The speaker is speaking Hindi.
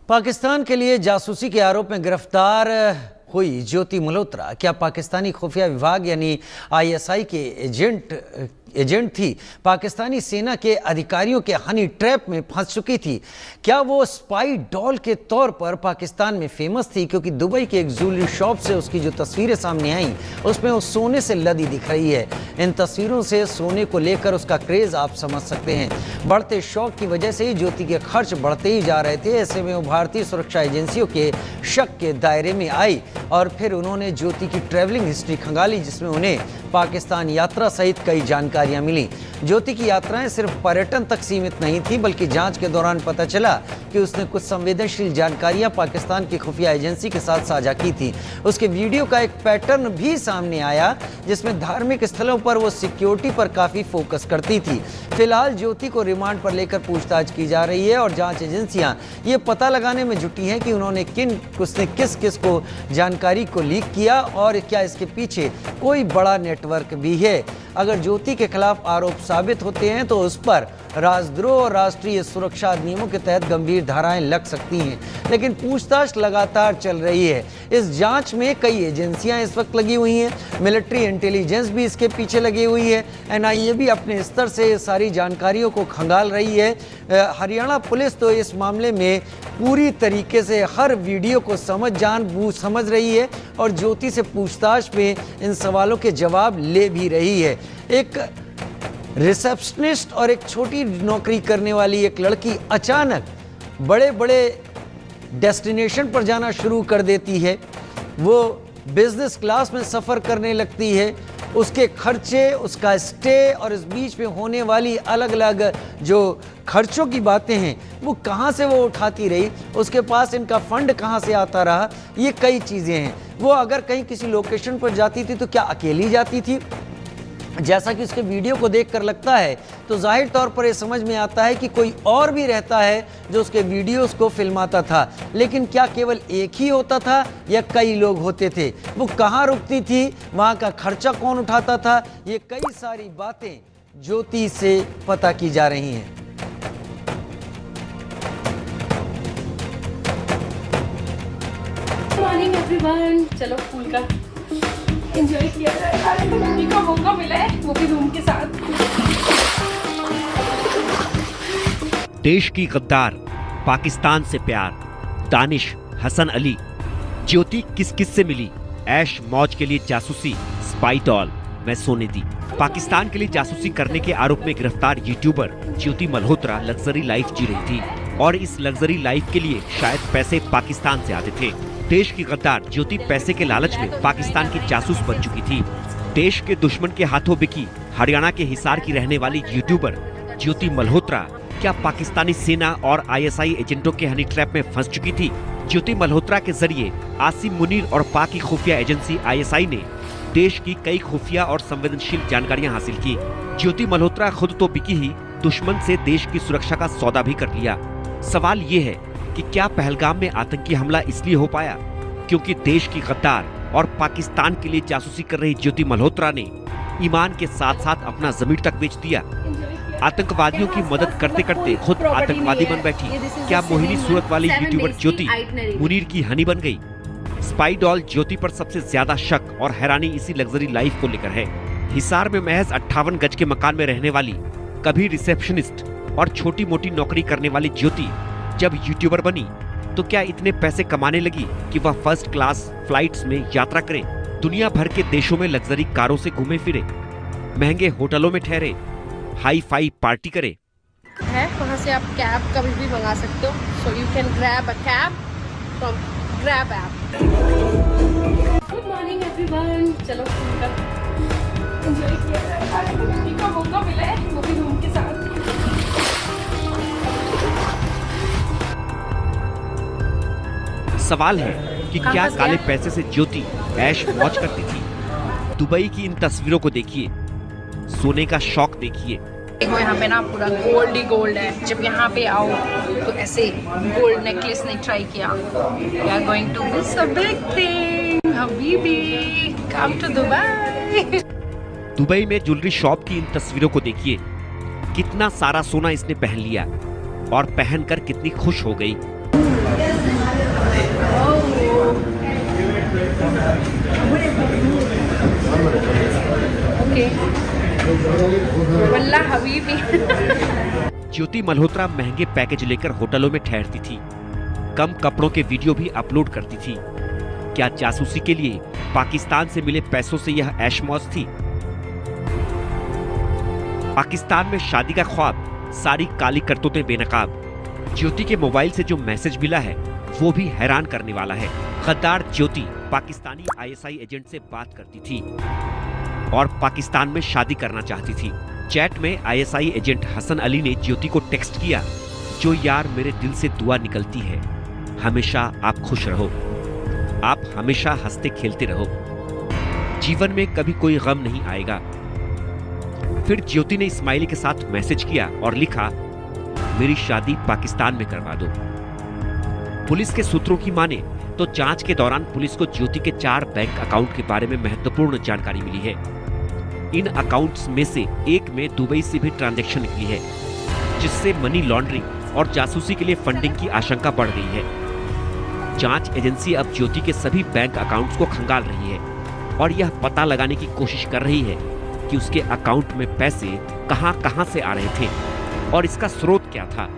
पाकिस्तान के लिए जासूसी के आरोप में गिरफ्तार हुई ज्योति मल्होत्रा क्या पाकिस्तानी खुफिया विभाग यानी आईएसआई के एजेंट थी? पाकिस्तानी सेना के अधिकारियों के हनी ट्रैप में फंस चुकी थी। क्या वो स्पाई डॉल के तौर पर पाकिस्तान में फेमस थी? क्योंकि दुबई के एक ज्वेलरी शॉप से उसकी जो तस्वीरें सामने आई उसमें वो सोने से लदी दिख रही है। इन तस्वीरों से सोने को लेकर उसका क्रेज आप समझ सकते हैं। बढ़ते शौक की वजह से ही ज्योति के खर्च बढ़ते ही जा रहे थे। ऐसे में वो भारतीय सुरक्षा एजेंसियों के शक के दायरे में आई और फिर उन्होंने ज्योति की ट्रैवलिंग हिस्ट्री खंगाली, जिसमें उन्हें पाकिस्तान यात्रा सहित कई जानकारियां मिली। ज्योति की यात्राएं सिर्फ पर्यटन तक सीमित नहीं थी, बल्कि जांच के दौरान पता चला कि उसने कुछ संवेदनशील जानकारियां पाकिस्तान की खुफिया एजेंसी के साथ साझा की थी। उसके वीडियो का एक पैटर्न भी सामने आया, जिसमें धार्मिक स्थलों पर वो सिक्योरिटी पर काफी फोकस करती थी। फिलहाल ज्योति को रिमांड पर लेकर पूछताछ की जा रही है और जांच एजेंसियां ये पता लगाने में जुटी हैं कि उसने किस किस को जानकारी को लीक किया और क्या इसके पीछे कोई बड़ा नेटवर्क भी है। अगर ज्योति के खिलाफ आरोप साबित होते हैं तो उस पर राजद्रोह और राष्ट्रीय सुरक्षा अधिनियमों के तहत गंभीर धाराएं लग सकती हैं, लेकिन पूछताछ लगातार चल रही है। इस जांच में कई एजेंसियां इस वक्त लगी हुई हैं, मिलिट्री इंटेलिजेंस भी इसके पीछे लगी हुई है, एनआईए भी अपने स्तर से सारी जानकारियों को खंगाल रही है। हरियाणा पुलिस तो इस मामले में पूरी तरीके से हर वीडियो को समझ रही है और ज्योति से पूछताछ में इन सवालों के जवाब ले भी रही है। एक रिसेप्शनिस्ट और एक छोटी नौकरी करने वाली एक लड़की अचानक बड़े बड़े डेस्टिनेशन पर जाना शुरू कर देती है। वो बिजनेस क्लास में सफ़र करने लगती है। उसके खर्चे, उसका स्टे और इस बीच में होने वाली अलग अलग जो खर्चों की बातें हैं वो कहाँ से वो उठाती रही, उसके पास इनका फंड कहाँ से आता रहा, ये कई चीज़ें हैं। वो अगर कहीं किसी लोकेशन पर जाती थी तो क्या अकेली जाती थी? जैसा कि उसके वीडियो को देखकर लगता है तो जाहिर तौर पर यह समझ में आता है कि कोई और भी रहता है जो उसके वीडियोस को फिल्माता था। लेकिन क्या केवल एक ही होता था या कई लोग होते थे? वो कहाँ रुकती थी? वहाँ का खर्चा कौन उठाता था? ये कई सारी बातें ज्योति से पता की जा रही हैं। Good morning everyone. चलो स्कूल का एंजॉय किया जाए। आज तो मम्मी का मौका मिला है, वो भी रूम के साथ। देश की गद्दार, पाकिस्तान से प्यार, दानिश, हसन अली, ज्योति किस किस से मिली, ऐश मौज के लिए जासूसी, स्पाई डॉल में सोने दी। पाकिस्तान के लिए जासूसी करने के आरोप में गिरफ्तार यूट्यूबर ज्योति मल्होत्रा लग्जरी लाइफ जी रही थी और इस लग्जरी लाइफ के लिए शायद पैसे पाकिस्तान से आते थे। देश की गद्दार ज्योति पैसे के लालच में पाकिस्तान की जासूस बन चुकी थी। देश के दुश्मन के हाथों बिकी हरियाणा के हिसार की रहने वाली यूट्यूबर ज्योति मल्होत्रा क्या पाकिस्तानी सेना और आईएसआई एजेंटों के हनी ट्रैप में फंस चुकी थी? ज्योति मल्होत्रा के जरिए आसिम मुनीर और पाक की खुफिया एजेंसी आईएसआई ने देश की कई खुफिया और संवेदनशील जानकारियां हासिल की। ज्योति मल्होत्रा खुद तो बिकी ही, दुश्मन से देश की सुरक्षा का सौदा भी कर लिया। सवाल ये है कि क्या पहलगाम में आतंकी हमला इसलिए हो पाया क्योंकि देश की गद्दार और पाकिस्तान के लिए जासूसी कर रही ज्योति मल्होत्रा ने ईमान के साथ साथ अपना ज़मीर तक बेच दिया। आतंकवादियों की मदद करते करते खुद आतंकवादी बन बैठी। क्या मोहिनी सूरत वाली यूट्यूबर ज्योति मुनीर की हनी बन गई? स्पाई डॉल ज्योति पर सबसे ज्यादा शक और हैरानी इसी लग्जरी लाइफ को लेकर है। हिसार में महज 58 गज के मकान में रहने वाली, कभी रिसेप्शनिस्ट और छोटी मोटी नौकरी करने वाली ज्योति जब यूट्यूबर बनी तो क्या इतने पैसे कमाने लगी कि वह फर्स्ट क्लास फ्लाइट्स में यात्रा करे, दुनिया भर के देशों में लग्जरी कारों से घूमे फिरे, महंगे होटलों में ठहरे, हाई फाई पार्टी करे? है वहाँ से आप कैब कभी भी मंगा सकते हो। So you can grab a cab from grab app. Good morning everyone. चलो स्कूल का एंजॉय किया जाए। आज तो मम्मी का मौका मिला है, वो भी रूम के साथ। सवाल है कि क्या काले पैसे से ज्योति ऐश मौज करती थी? दुबई की इन तस्वीरों को देखिए, सोने का शौक देखिए। देखो यहाँ पे ना पूरा गोल्ड ही गोल्ड है। जब यहाँ पे आओ तो ऐसे गोल्ड नेकलेस नहीं ट्राई किया। We are going to miss a big thing, Habibi, come to Dubai। Dubai में ज्वेलरी शॉप की इन तस्वीरों को देखिए, कितना सारा सोना इसने पहन लिया और पहनकर कितनी खुश हो गई। ओके वल्ला हबीबी। ज्योति मल्होत्रा महंगे पैकेज लेकर होटलों में ठहरती थी, कम कपड़ों के वीडियो भी अपलोड करती थी। क्या जासूसी के लिए पाकिस्तान से मिले पैसों से यह ऐशमौज थी? पाकिस्तान में शादी का ख्वाब, सारी काली करतूतें बेनकाब। ज्योति के मोबाइल से जो मैसेज मिला है वो भी हैरान करने वाला है। गद्दार ज्योति पाकिस्तानी आईएसआई एजेंट से बात करती थी और पाकिस्तान में शादी करना चाहती थी। चैट में आईएसआई एजेंट हसन अली ने ज्योति को टेक्स्ट किया, जो यार मेरे दिल से दुआ निकलती है, हमेशा आप खुश रहो, आप हमेशा हंसते खेलते रहो, जीवन में कभी कोई गम नहीं आएगा। फिर ज्योति ने स्माइली के साथ मैसेज किया और लिखा, मेरी शादी पाकिस्तान में करवा दो। पुलिस के सूत्रों की माने तो जांच के दौरान पुलिस को ज्योति के 4 बैंक अकाउंट के बारे में महत्वपूर्ण जानकारी मिली है। इन अकाउंट्स में से एक में दुबई से भी ट्रांजैक्शन निकली है, जिससे मनी लॉन्ड्रिंग और जासूसी के लिए फंडिंग की आशंका बढ़ गई है। जांच एजेंसी अब ज्योति के सभी बैंक अकाउंट्स को खंगाल रही है और यह पता लगाने की कोशिश कर रही है कि उसके अकाउंट में पैसे कहां-कहां से आ रहे थे और इसका स्रोत क्या था।